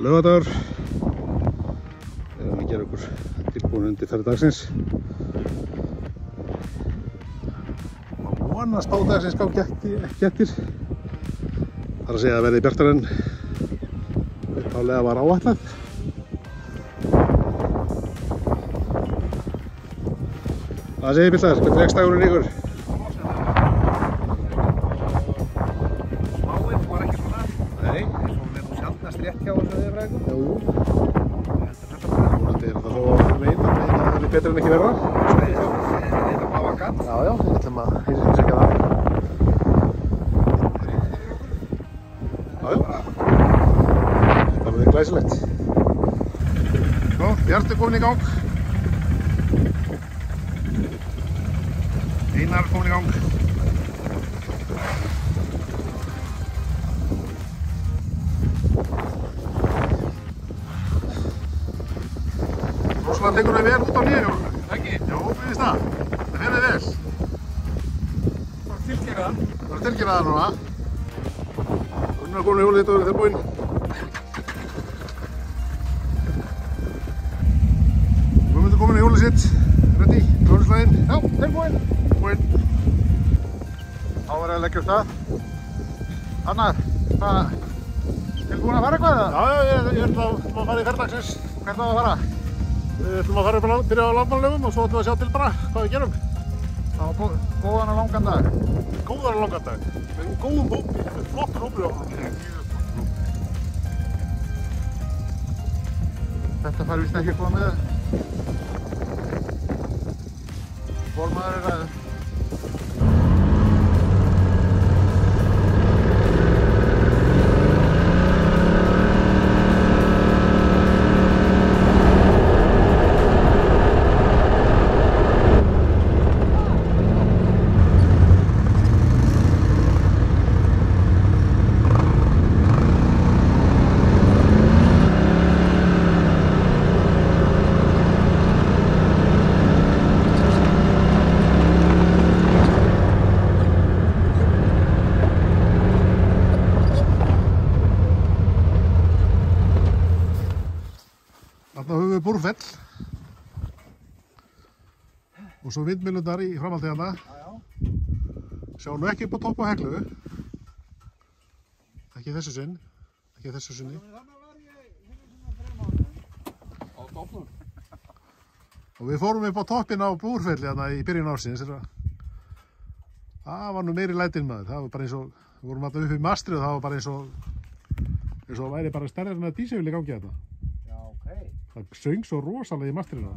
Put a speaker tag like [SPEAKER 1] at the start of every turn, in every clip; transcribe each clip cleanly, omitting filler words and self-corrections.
[SPEAKER 1] Laugardagur. Við erum að gera okkur tilbúin undir ferð dagsins. Og vonast spá dagsins gangi ekki eftir. Það er að segja að verði bjartara en upphaflega var áætlað. Hvað segir Bildar? Hvernig leggst dagurinn ykkur?
[SPEAKER 2] Smáinn var ekki svona.
[SPEAKER 1] Nei.
[SPEAKER 2] Svo við nú sjaldnast rétt hjá þessu veðurfræðingum.
[SPEAKER 1] Jú.
[SPEAKER 2] Þetta bara.
[SPEAKER 1] Vonandi er það þó að veit að það er betra en ekki verra.
[SPEAKER 2] Þetta bláa gatt.
[SPEAKER 1] Já, við ætlum að heimsækja það. Það verður glæsilegt. Svo, Bjart er komin í gang. Einar komin í gang. Rosalega tekur við vel út á nýjahjólinu.
[SPEAKER 2] Ekki?
[SPEAKER 1] Já, finnst það. Það fer þið vel.
[SPEAKER 2] Bara tilkynna það.
[SPEAKER 1] Það er tilkynna það núna. Gunnar komin í hjólið þetta og verður tilbúinn. Guðmundur komin í hjólið sitt. Ready? Hjólislæðin. Já, tilbúinn. Tilbúinn. Þá verður að leggja upp það. Annar, hvað? Tilbúinn að fara eitthvað eða? Já, ég ætla að fara í ferðdagsins. Hvert á að fara? Við ætlum að fara upp að byrja á landmannalaugum og svo ætlum við að sjá til bara hvað við gerum. Það var góðan og langan dag. Góðan og langan dag. Við erum góðum hópi, flottur hópur á okkur. Þetta fær víst ekki að koma með. Formaður er að... Þarna höfum við Búrfell og svo vindmyllurnar í framhaldi hérna. Sjá nú ekki upp á topp á Heklu. Ekki þessu sinn. Ekki þessu sinni.
[SPEAKER 2] Á toppnum.
[SPEAKER 1] Og við fórum upp á toppinn á Búrfelli hérna í byrjun ársins. Það var nú meiri lætinn maður. Það var bara eins og, við vorum alltaf upp í mastrið og það var bara eins og væri bara stærðar en að dísefil í gangi þetta. Það söng svo rosalega í mastrinu.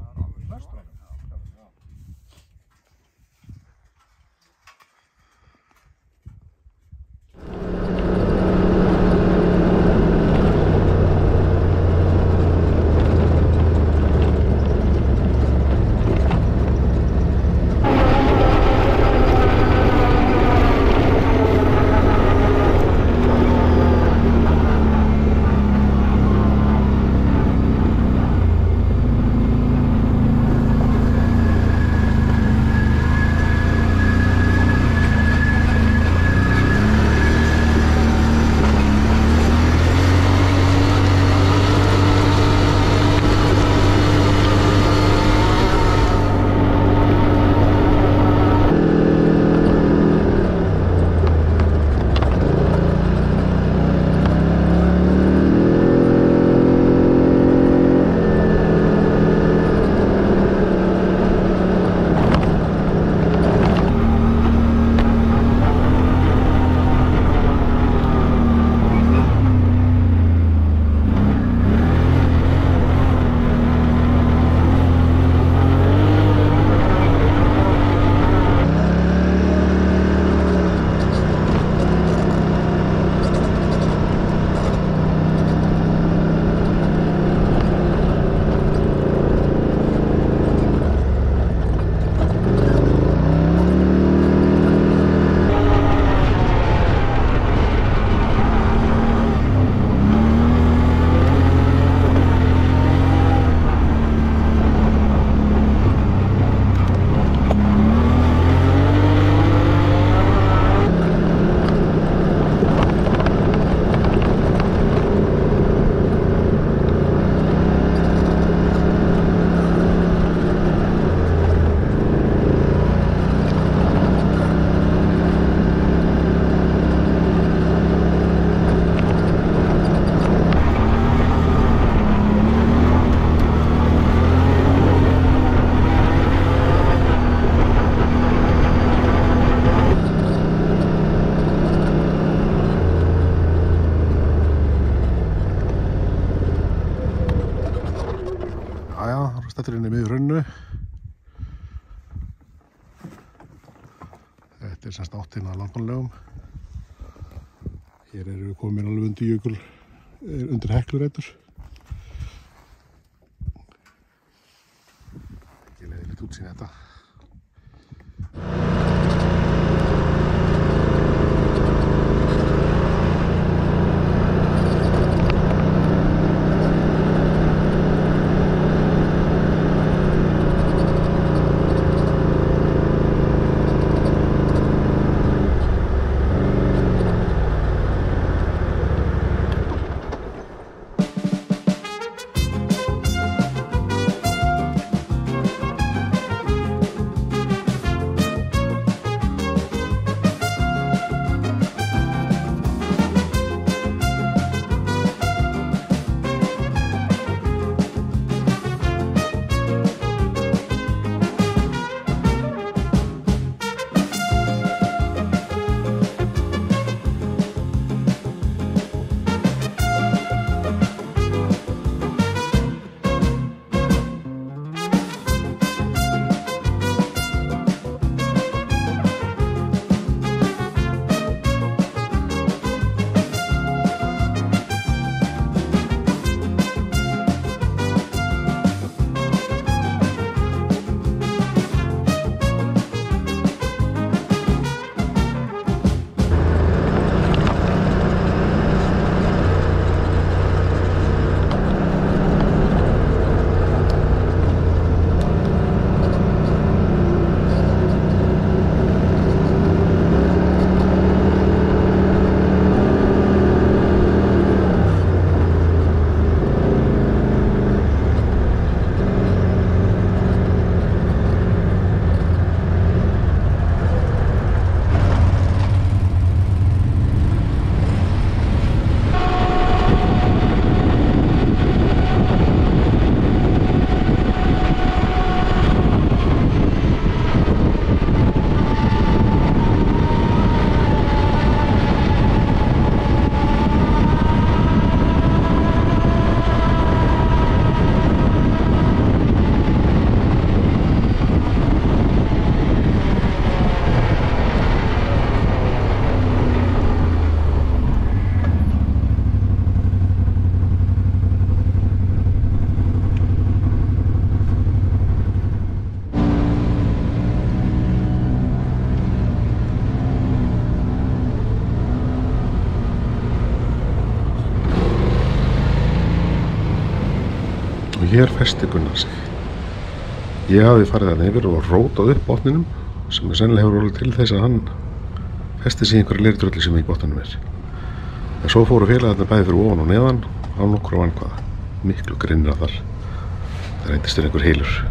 [SPEAKER 1] Þetta er semst áttin að Landmannalaugum. Hér erum við komin alveg undir jökul, undir Heklureitur. Ekki leiðilegt útsýni þetta. Hér festi Gunnar sig. Ég hafði farið þarna yfir og rótað upp botninum sem sennilega hefur orðið til þess að hann festi sig í einhverju leirtrölli sem í botninum er. En svo fóru félagarnir bæði fyrir ofan og neðan á nokkru vankvæða. Miklu grinnra þar. Það reyndist einhver heilur.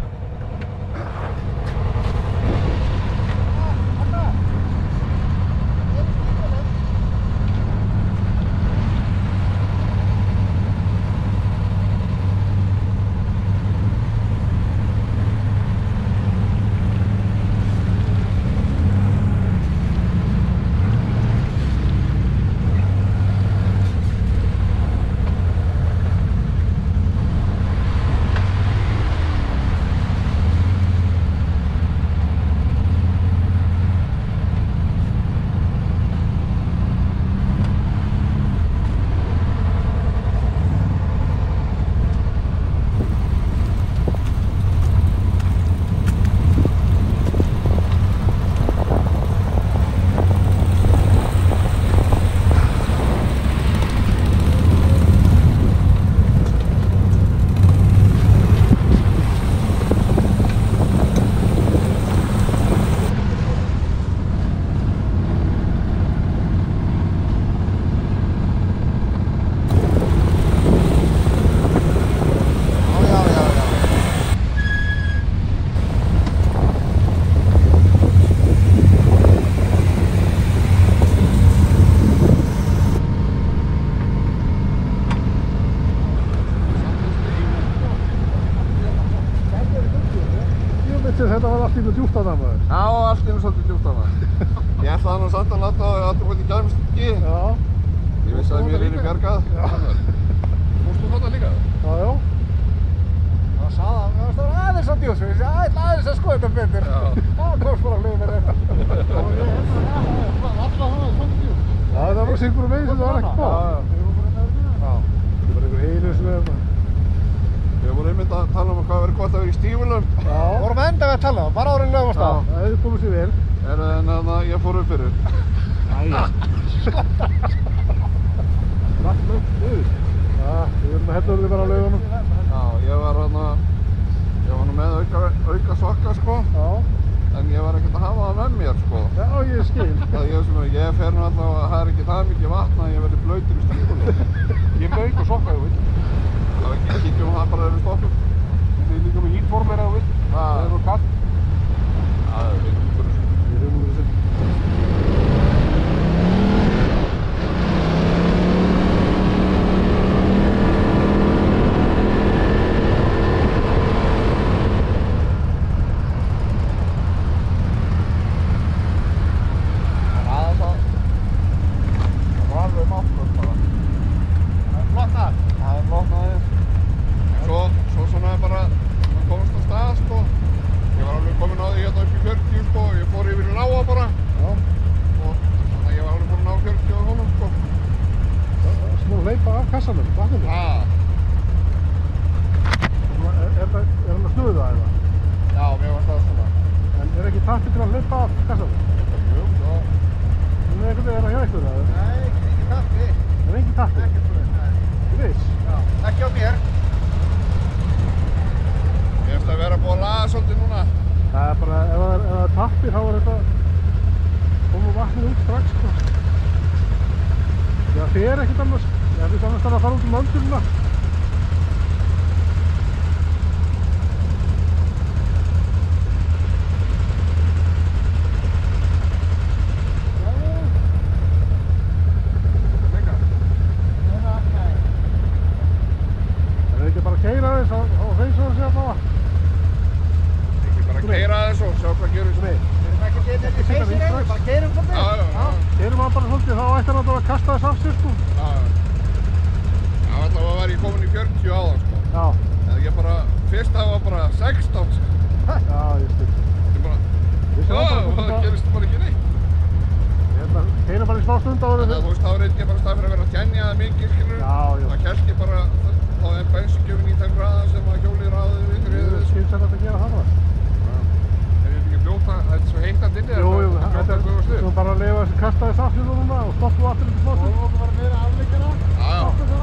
[SPEAKER 1] Þetta var allt í nú djúpt að það maður.
[SPEAKER 2] Já, allt í nú svolítið djúpt að maður. Ég ætlaði nú samt að láta að þetta fótt í gæmst ekki.
[SPEAKER 1] Já.
[SPEAKER 2] Ég vissi að mér er í bjargað. Fórst þú þarna líka?
[SPEAKER 1] Já, já.
[SPEAKER 2] Það sagði hann, það var aðeins á djúpt. Ég sagði aðeins að skoða þetta betur. Já. Það komst bara að liða mér eftir.
[SPEAKER 1] ykkur meginn sem það var ekki bóð? Já. Það var einhver einu sem við
[SPEAKER 2] Við vorum einmitt að tala hvað verið gott að vera í stígvélum.
[SPEAKER 1] Já.
[SPEAKER 3] Vorum enda við að tala, bara árin lögum á stað.
[SPEAKER 1] Já, það hefði komið sér vel.
[SPEAKER 2] En ég fór upp fyrir.
[SPEAKER 1] Æja. Rætt lögt niður. Já, við erum að hella úr því bara á laugunum.
[SPEAKER 2] Já, ég var nú með auka sokka sko.
[SPEAKER 1] Já.
[SPEAKER 2] En ég var ekkert að hafa það með mér sko.
[SPEAKER 1] Já, ég skil.
[SPEAKER 2] Ég fer nú alltaf að það er ekki það mikið vatn að ég verði blautur í stígvélum.
[SPEAKER 3] Ég með auka sokka, þú veit.
[SPEAKER 2] Það var ekki kíkjum það bara ef við stoppum.
[SPEAKER 3] Þið er líka með hítformera, þú veit. Það er úr kall.
[SPEAKER 2] Já, við erum fyrir þessu.
[SPEAKER 1] Við erum fyrir þessu. Kassanum, vatninu?
[SPEAKER 2] Já.
[SPEAKER 1] Er hann að snuða eða?
[SPEAKER 2] Já, mér var það svona.
[SPEAKER 1] En ekki tappi til að hlaupa af kassanum?
[SPEAKER 2] Jú, já.
[SPEAKER 1] Hún einhvern veginn að hjá ykkur eða?
[SPEAKER 3] Nei, ekki tappi.
[SPEAKER 1] Það engin tappi?
[SPEAKER 3] Ekki svoleiðis, nei.
[SPEAKER 1] Þú veist?
[SPEAKER 3] Já, ekki á mér.
[SPEAKER 2] Ég ætti að vera búið að laga svolítið núna.
[SPEAKER 1] Það er bara, ef það er tappi þá er þetta koma vatnið út strax sko. Já, þið er ekkert annars. Já, þið annars þarf að fara út öndurina. Það er ekki bara að keyra aðeins á hreinsa sig að fá.
[SPEAKER 2] Ekki bara að keyra aðeins og sjá hvað gerist.
[SPEAKER 1] Nei.
[SPEAKER 3] Við erum ekki til þetta í feysinu, bara keyrum svolítið.
[SPEAKER 2] Já.
[SPEAKER 1] Keyrum hann bara svolítið, þá ætti hann að kasta þess af sér sko.
[SPEAKER 2] Já, allavega var ég komin í 40 áðan sko.
[SPEAKER 1] Já.
[SPEAKER 2] En ég bara, fyrst það var bara 16 sko.
[SPEAKER 1] Já, ég skil.
[SPEAKER 2] Ég bara, það gerist bara ekki neitt.
[SPEAKER 1] Keyrum bara í smá stund á
[SPEAKER 2] Þannig að þú veist, þá reyndi ég bara stað fyrir að vera að tjænja það mikið, skilur.
[SPEAKER 1] Já, já.
[SPEAKER 2] Það kælt ég bara, þá er bensingjöfin í þeim hraða sem að hjólið hraðið við fyrir
[SPEAKER 1] Ég skilst þetta að gera það bara.
[SPEAKER 2] Er ég ekki fljóta, þetta er svo heitand inni
[SPEAKER 1] Jú, þetta er bara að leifa þessi kasta þess af sér núna og stoppa aftur í smá stund.
[SPEAKER 3] Og bara meira afleikana.
[SPEAKER 2] Já, já.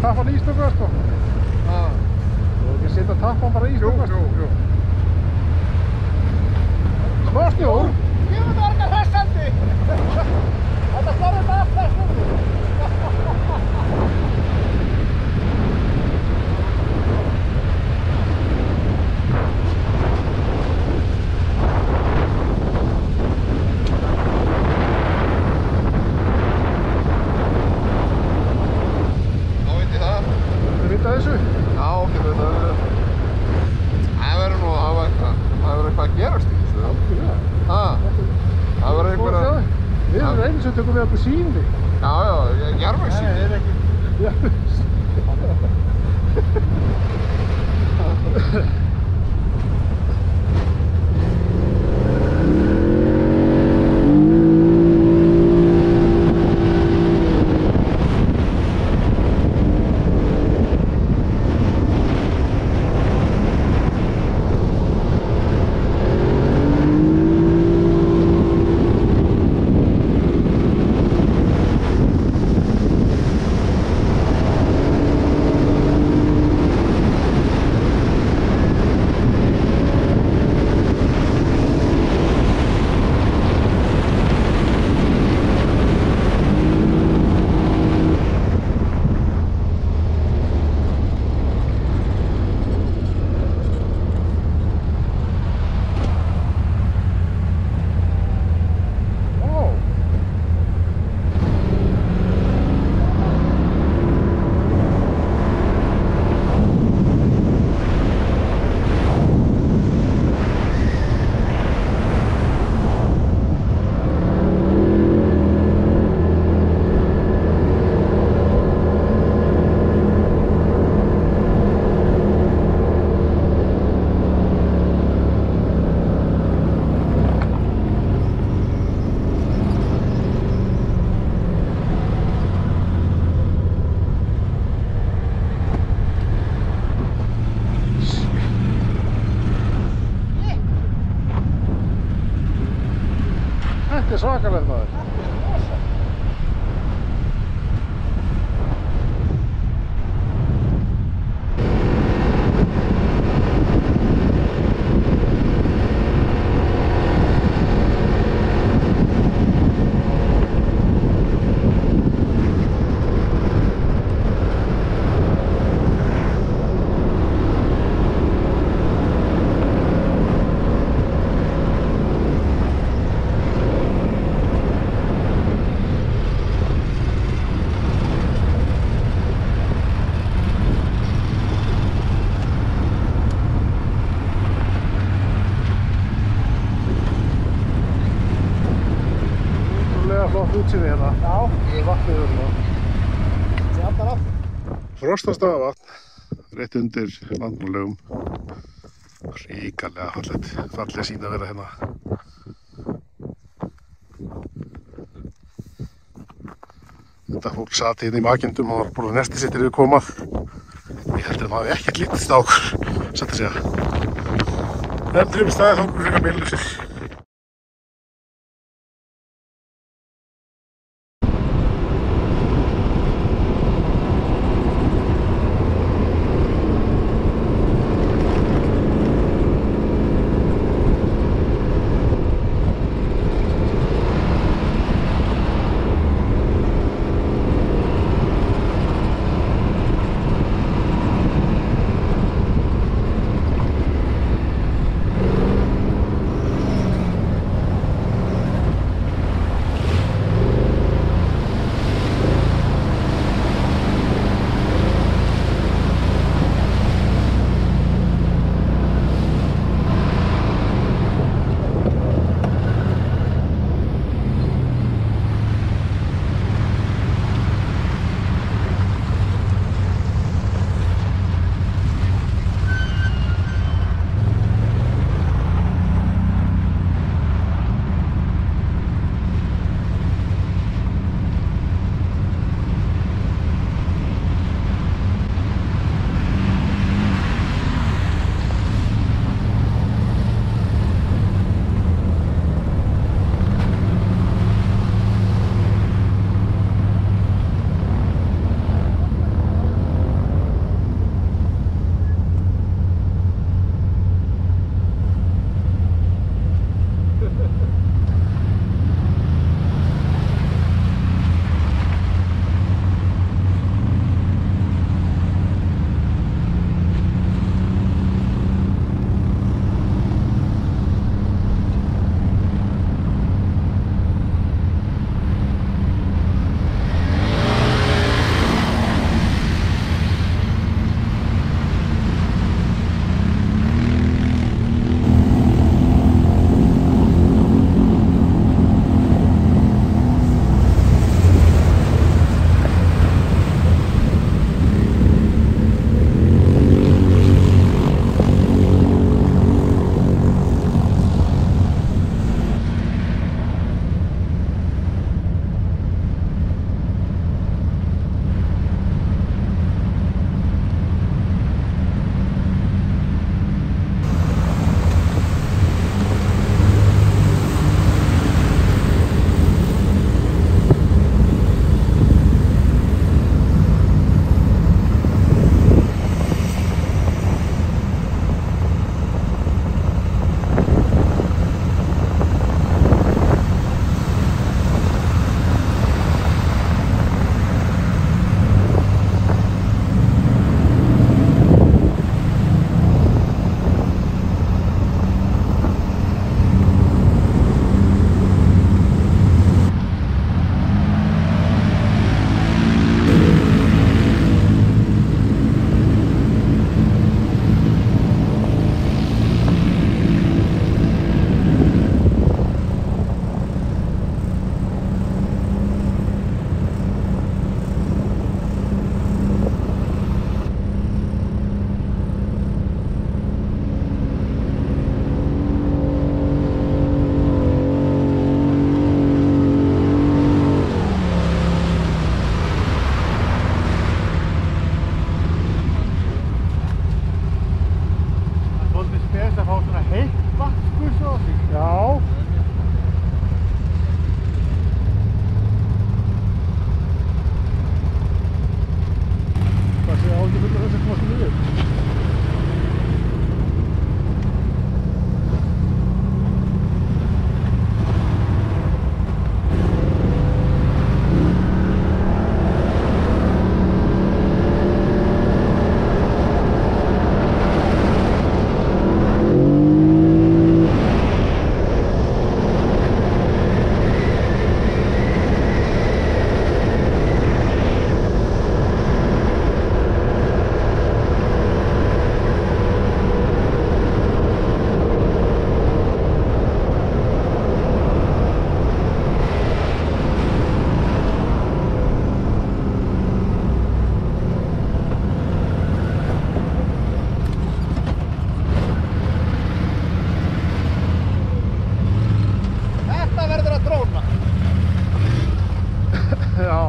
[SPEAKER 1] Tappan í stöku sko. Þú hefur ekki setja tappan bara í stöku.
[SPEAKER 2] Jú.
[SPEAKER 1] Smá snjór.
[SPEAKER 3] Ég veit orðið hressandi. Þetta slår þetta af hressandi.
[SPEAKER 1] Við tökum við okkur síni.
[SPEAKER 2] Já, jarðvegssýni.
[SPEAKER 3] Nei, það er ekki.
[SPEAKER 1] svakalegt maður. Flott útsýni hérna.
[SPEAKER 3] Já.
[SPEAKER 1] Við vatnið hérna.
[SPEAKER 3] Sjaldan aftur.
[SPEAKER 1] Frostastaðavatn, rétt undir Landmannalaugum. Ríkalega falleg sýn að vera hérna. Þetta fólk sat hérna í makindum og var bara nesti sitt við komað. Ég heldur að maður hafi ekkert lítist á okkur, satt að segja. Heldur staðið þá frekar beinlausir. Já.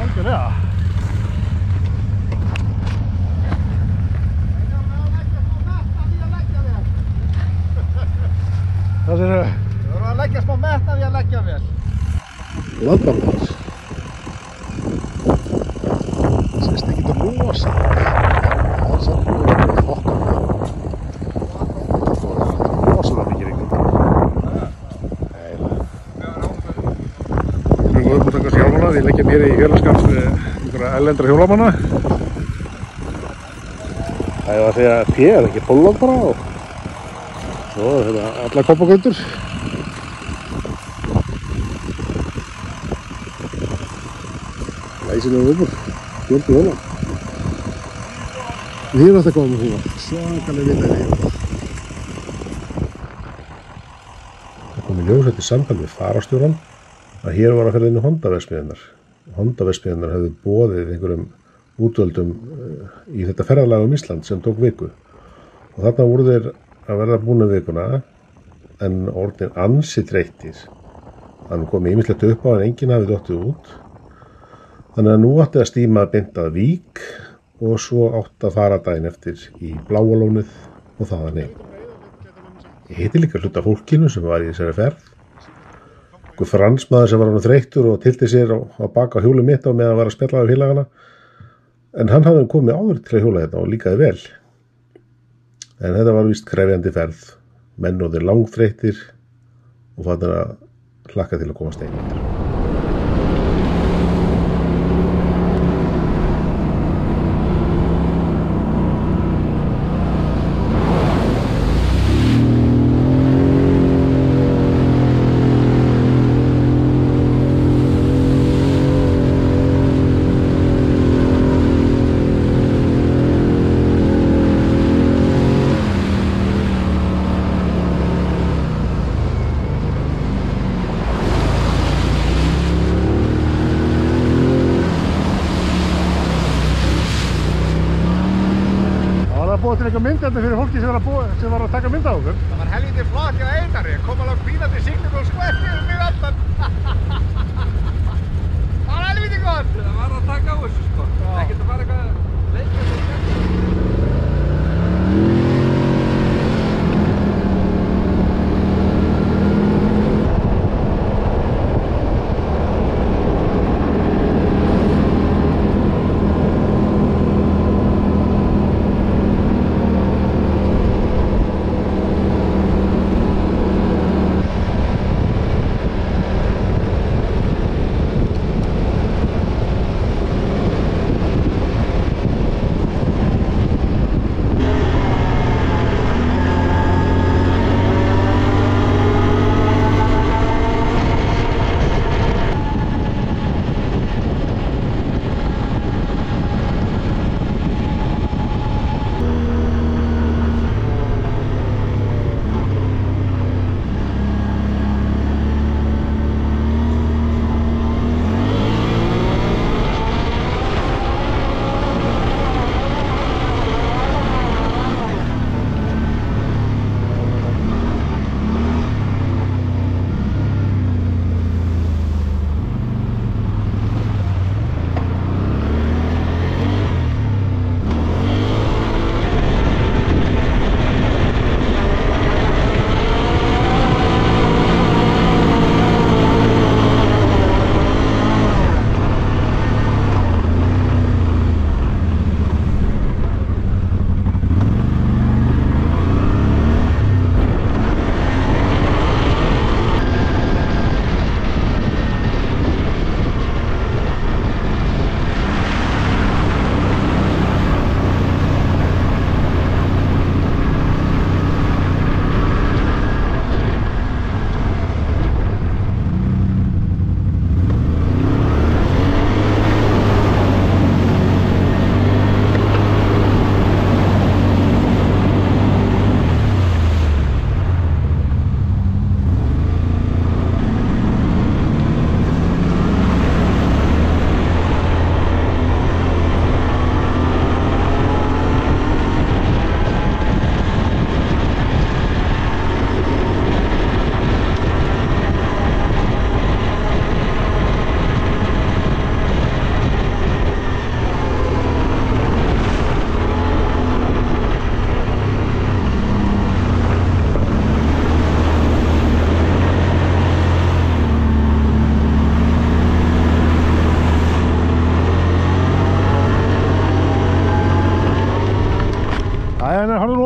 [SPEAKER 1] Algjörlega. Það séu þau?
[SPEAKER 3] Þú voru að leggja smá metnað í að leggja vel.
[SPEAKER 1] Landamæður. Það sést ekki til rosa. Það er samt mjög þokkalega. Rosalega mikið rigning. Við erum upp að taka hjálmana. Við leggjum hér í félagsskap við einhverja erlendra hjólamanna. Það er að segja P, er ekki Pólland bara og svo er þetta alla koppagöndur. Læsilega uppur, fjöldi hjóla. Við erum alltaf að koma með svona svakalega vitaði. Það kom í ljós eftir samtal við fararstjórann að hér var að ferða inn í Honda-verksmiðjurnar. Honda-verksmiðjurnar hefðu boðið einhverjum útvöldum í þetta ferðalag Ísland sem tók viku. Og þarna voru þeir að verða búin vikuna en orðin ansi þreyttir. Þannig komið ýmislegt upp á en enginn hafði dottið út. Þannig að nú átti að stíma beint að Vík og svo átti að fara daginn eftir í Bláa lónið og þaðan heim. Ég hitti líka hluta af fólkinu sem var í þessari ferð. Einhver fransmaður sem var hann þreyttur og tilti sér á bak á hjóli mitt á meðan hann var að spjalla við félagana. En hann hafði komið áður til að hjóla þetta og líkaði vel. En þetta var víst krefjandi ferð. Menn og þeir langþreyttir og farnir að hlakka til að komast heim. Búið til eitthvað myndandi fyrir fólki sem var að taka mynd af okkur.
[SPEAKER 3] Það var helviti flott hjá Einari, kom alveg pínandi siglingu og skvetti mig allan. Það var helviti gott.
[SPEAKER 2] Það var að taka á þessu sko. Ekkert að fara eitthvað leikja með skemmt.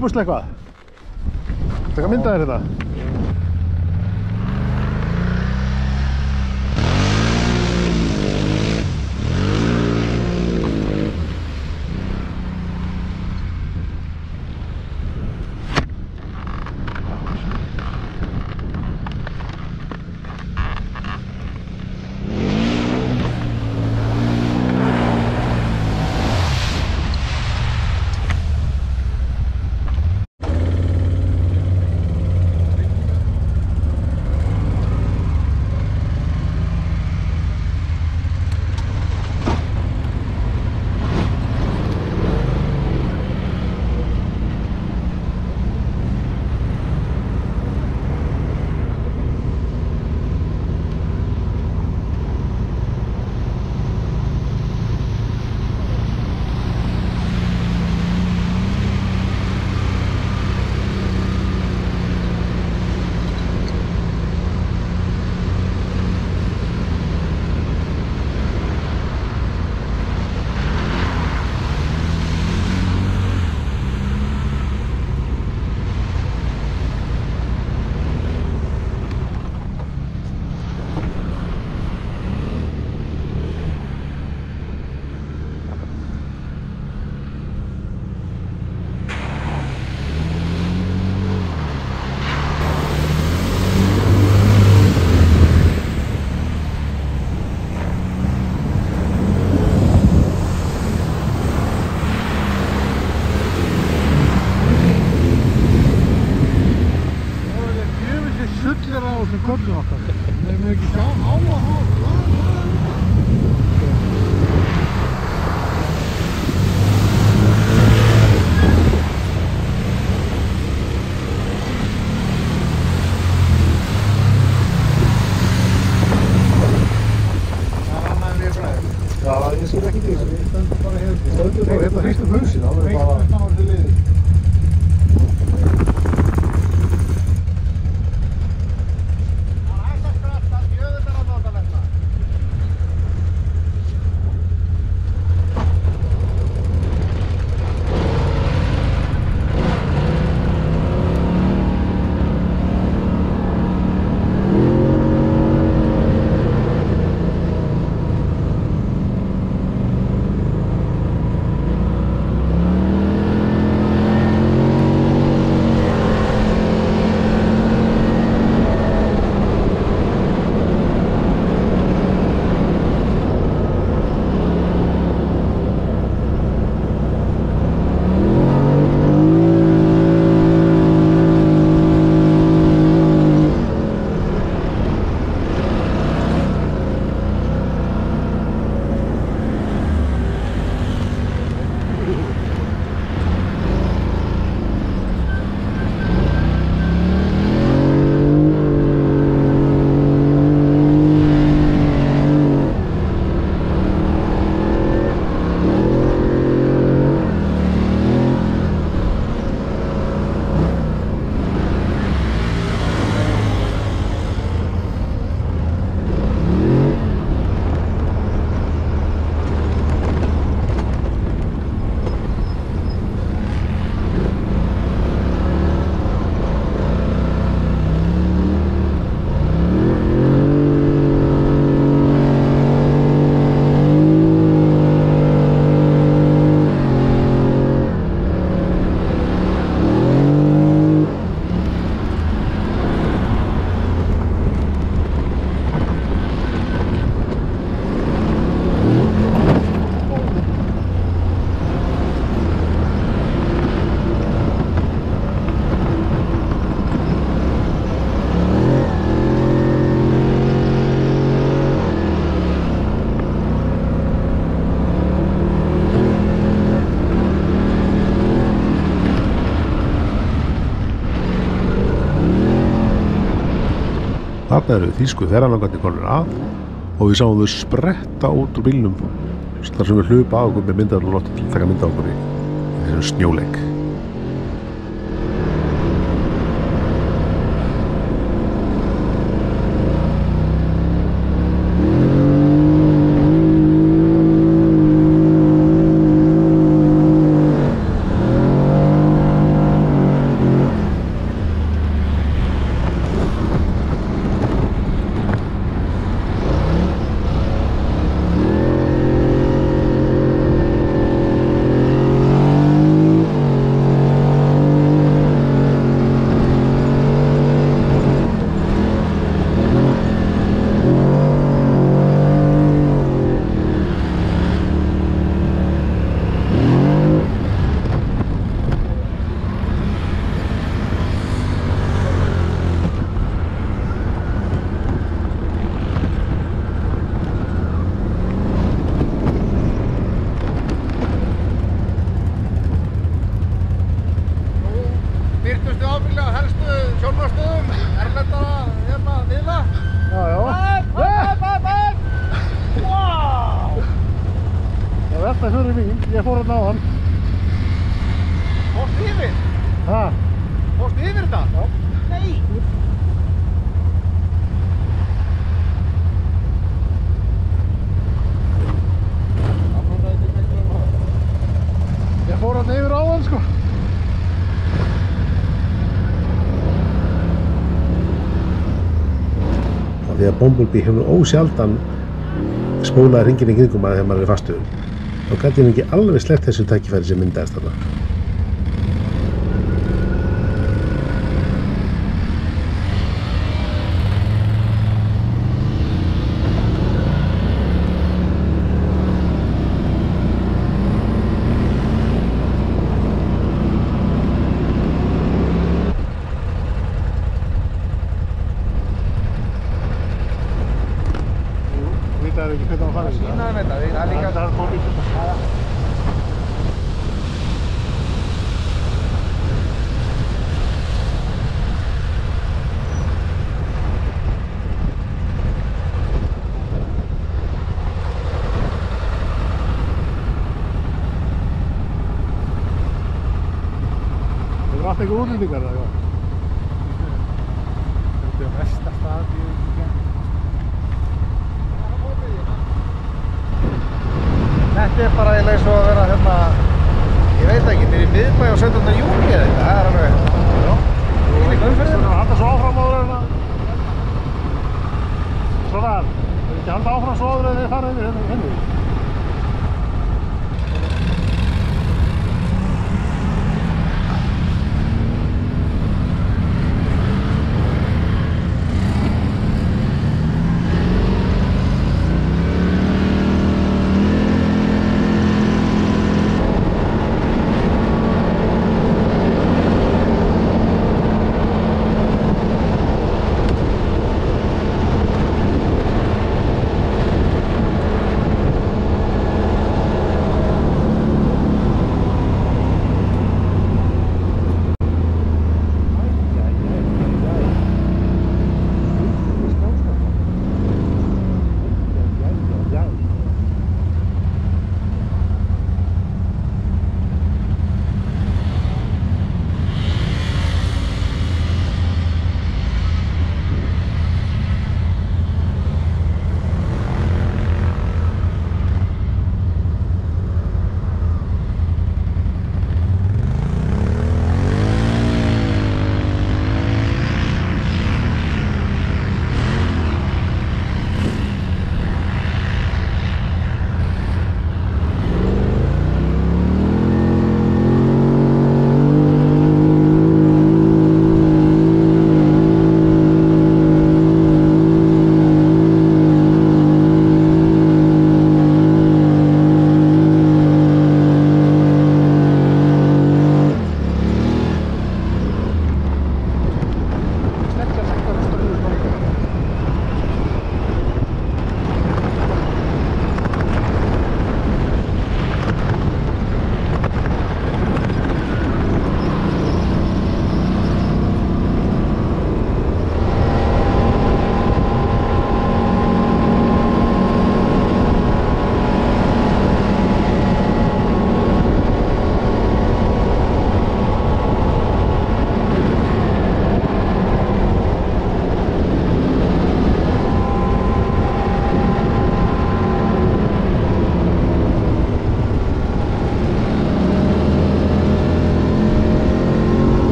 [SPEAKER 1] busla eitthvað? Taka mynda þér þetta? Köllum okkar. Við erum ekki sjá á að hafa. Það er annað en við fræðum. Já, ég skil ekki til þessu. Við stöndum bara hér. Við stöndum bara hérna hristum hausinn. Það er bara... Það var til liðið.
[SPEAKER 4] Þarna eru þýsku ferðalangarnir komnir að og við sáum þau spretta út úr bílnum þar sem við hlupa á okkur með myndaðar og lóta til að taka mynda á okkur í þessum snjóleik.
[SPEAKER 1] er fyrir mín. Ég fór hérna á hann.
[SPEAKER 3] Fórstu yfir?
[SPEAKER 1] Ha?
[SPEAKER 3] Fórstu yfir þetta?
[SPEAKER 1] Já.
[SPEAKER 3] Nei!
[SPEAKER 1] Ég fór hérna yfir á hann, sko.
[SPEAKER 4] Því að Bumblebee hefur ósjaldan spólaði hringinn í kringum að þegar maður er fastur. Þá gæti hann ekki alveg sleppt þessu tækifæri sem myndaðist þarna.
[SPEAKER 1] Það er ekki hvernig hann farið.
[SPEAKER 3] Sýnaðum þetta, það er líka...
[SPEAKER 1] Það er komið þetta. Það er allt eitthvað útlendingar eða hvað? Þetta er mesta stað í
[SPEAKER 3] Þetta er bara eiginlega eins og að vera hérna, ég veit ekki, niður í miðbæ á 17. júni eða eitthvað, það er alveg...
[SPEAKER 1] Já.
[SPEAKER 3] Þvílík umferð.
[SPEAKER 1] Svona halda svo áfram áður en að... Svona, það er ekki halda áfram svo áður en þið farið yfir henni.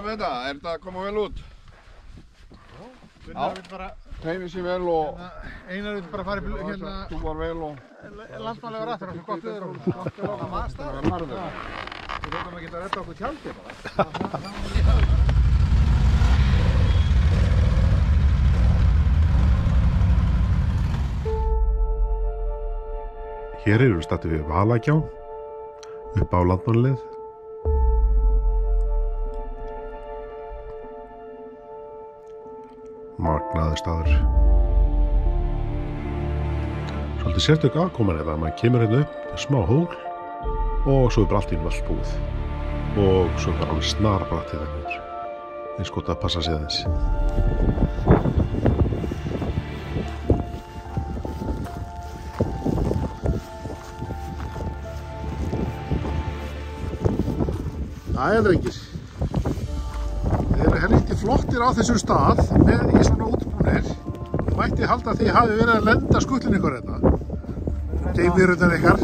[SPEAKER 2] með þetta? Er þetta að koma vel út?
[SPEAKER 1] Gunnar vil bara...
[SPEAKER 2] Hreyfir sér vel og...
[SPEAKER 1] Einar vil bara fara í hérna...
[SPEAKER 2] Stúar vel og...
[SPEAKER 1] Landsmannlega rættur og svo gott viður og... Það var stað. Við þurfum að geta að redda okkur tjaldi bara.
[SPEAKER 4] Hér eru við stattir við Valagjá, upp á Landmannaleið. Magnaður staður. Svolítið sérstök aðkoman eða maður kemur hérna upp, smá hól og svo er bara allt í allt búið. Og svo er bara alveg snarbratt til það niður. Eins gott að passa sig aðeins.
[SPEAKER 1] Æja drengir, þeir eru helviti flottir á þessum stað með í svona útbúnir. Ég mætti halda að þið hafi verið að lenda skutlinn ykkur hérna. Geimverurnar ykkar.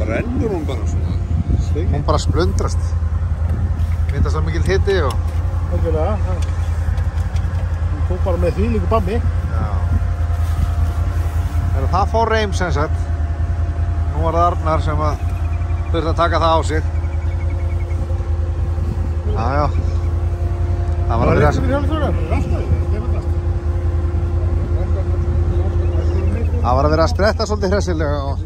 [SPEAKER 2] Rennur hún bara svona?
[SPEAKER 1] Hún bara splundrast. Myndast það mikil hiti og...
[SPEAKER 3] Algjörlega. Hún tók bara með þvílíku bammi.
[SPEAKER 1] Já. Það fór reym sem sagt. Nú var það Arnar sem að þurfti að taka það á sig. Já. Það var að vera... Það var að vera að spretta svolítið hressilega og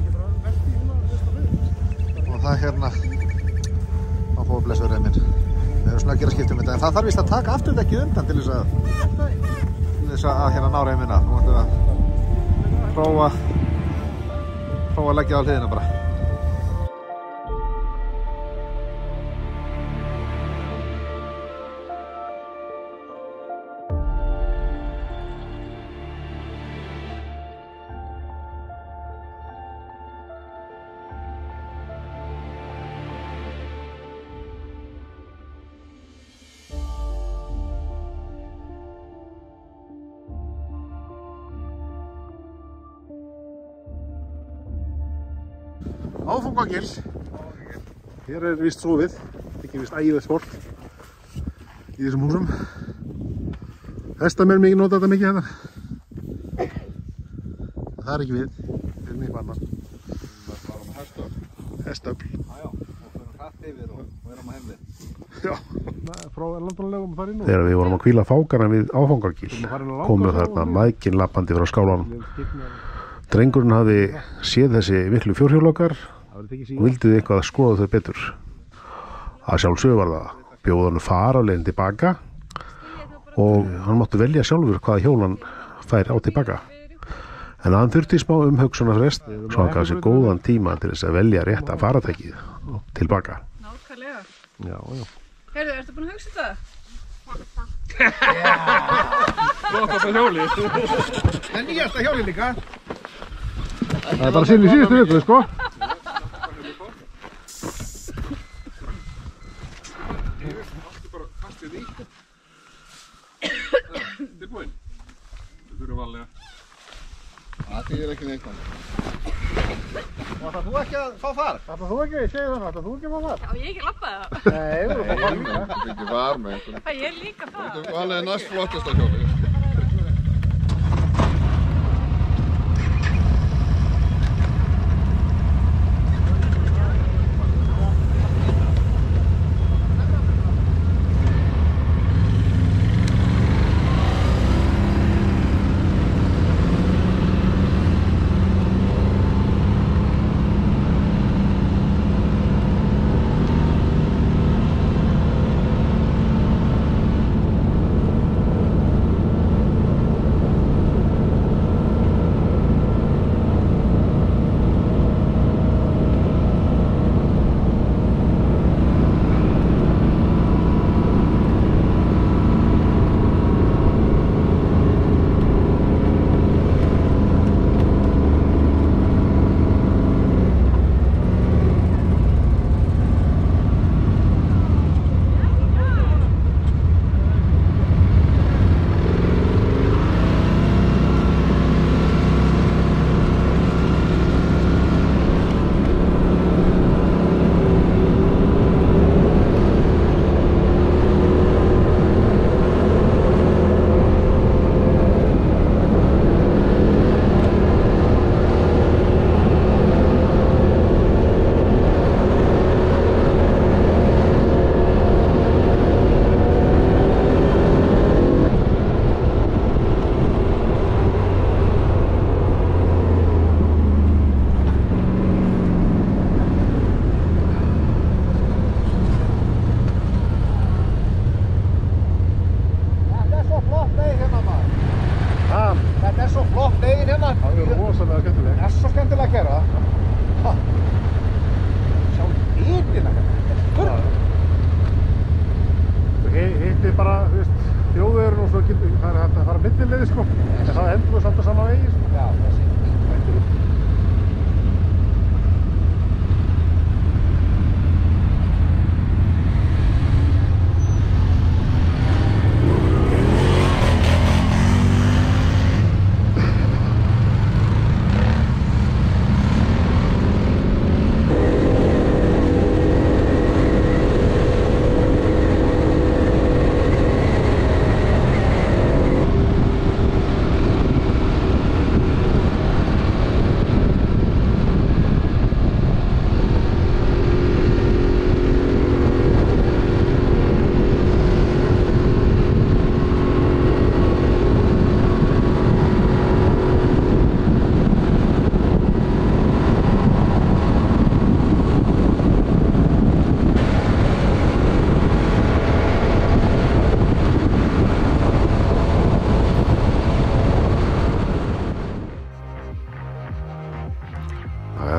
[SPEAKER 1] það hérna þá fór blessuð reyminn. Við erum svona að gera skiptum þetta en það þarf víst að taka afturdekkið undan til þess að hérna ná reymina. Nú ætlum við að prófa að leggja á hliðina bara. Áfangagil. Hér er vist sofið. Ekki vist ægilegt sport í þessum húsum. Hestamenn mikið nota þetta mikið hérna. Það er ekki við. Við erum eitthvað annar.
[SPEAKER 2] Það er bara hestöfl.
[SPEAKER 1] Hestöfl.
[SPEAKER 3] Já, og fyrir hratt yfir og erum á heimlið.
[SPEAKER 1] Já.
[SPEAKER 3] Frá landbúnaðarlegum að fara inn og...
[SPEAKER 4] Þegar við vorum að hvíla fákana við Áfangagil komu þarna mæðgin lappandi frá skálanum. Drengurinn hafði séð þessi miklu fjórhjólokkar og vildi eitthvað að skoða þau betur. Að sjálfsögðu var það bjóð hann fara á leiðin tilbaka og hann mátti velja sjálfur hvaða hjól hann fær á tilbaka. En hann þurfti smá umhugsunarfrest svo hann gaf sér góðan tíma til þess að velja rétta faratækið tilbaka.
[SPEAKER 5] Nákvæmlega.
[SPEAKER 4] Já.
[SPEAKER 5] Heyrðu, ertu búin að hugsa þetta?
[SPEAKER 2] Flottasta hjóli.
[SPEAKER 1] Það er nýjasta hjóli líka.
[SPEAKER 3] Það er bara sinn í síðustu viku, sko.
[SPEAKER 2] Allt er bara fast við því. Tilbúinn. varlega. Það þýðir ekki neitt annað.
[SPEAKER 3] Ætlar þú ekki að fá far?
[SPEAKER 1] Ætlar þú ekki, segðu þannig, ætlar þú ekki að fá far?
[SPEAKER 5] Já, ég ekki labbaði það.
[SPEAKER 3] Nei, þú erum að fara líka.
[SPEAKER 2] Þú ert ekki var með einhvern.
[SPEAKER 5] Það ég líka það.
[SPEAKER 2] Hann er næst flottasta hjólið.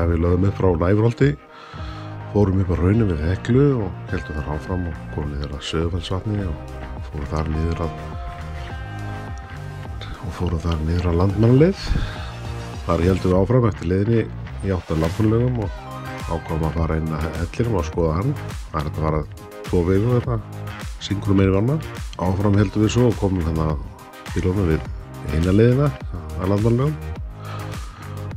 [SPEAKER 4] Við lögðum upp frá Næfurholti, fórum upp á Hraunum við Heklu og heldum þar áfram og komum niður að Sauðafellsvatni og fórum þar niður að Landmannaleið. Þar heldum við áfram eftir leiðinni í átt að Landmannalaugum og ákváðum að fara inn að Hellinum og skoða hann. Það er að fara 2 vegu þetta, syngur meiri vanna. Áfram heldum við svo og komum hérna bílunum við eina leiðina að Landmannalaugum.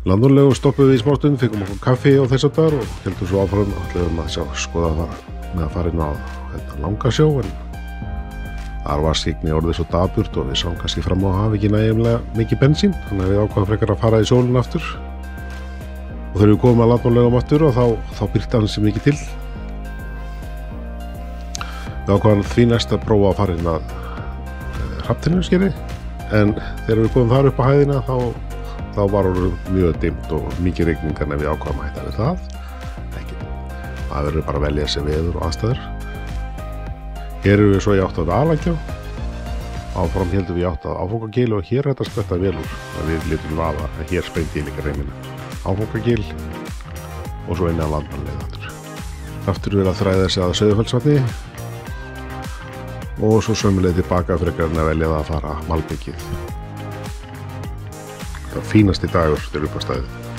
[SPEAKER 4] Landmannalaugu stoppuðum við í smástund, fengum okkur kaffi og þess að þar og heldum svo áfram ætluðum að skoða með að fara inn á Langasjó en þar var skyggni orðið svo daburt og við sáum kannski fram á að hafa ekki nægilega mikið bensín þannig að við ákváðum frekar að fara í sólinn aftur og þegar við komum að Landmannalaugum aftur og þá birti hann sem mikið til. Við ákváðum því næst að prófa að fara inn að Hrafntinnuskeri en þegar við komum þar upp á hæðina þá var orðið mjög dimmt og mikið rigning en við ákváðum að hætta við það. Ekki. Það verður bara að velja sér veður og aðstæður. Hér erum við svo í átt að Alagjá. Áfram heldum við í átt að Áfangagil og hér er þetta spretta vel úr. Við litum vafa að hér sprengdi í líka reyminu. Áfangagil og svo inn að Landmannaleið aftur. Aftur við að þræða þessi að Sauðafellsvatni og svo sömuleið tilbaka frekar en að velja það að fara Malbikið. Það var fínasti dagur til upp á staðið.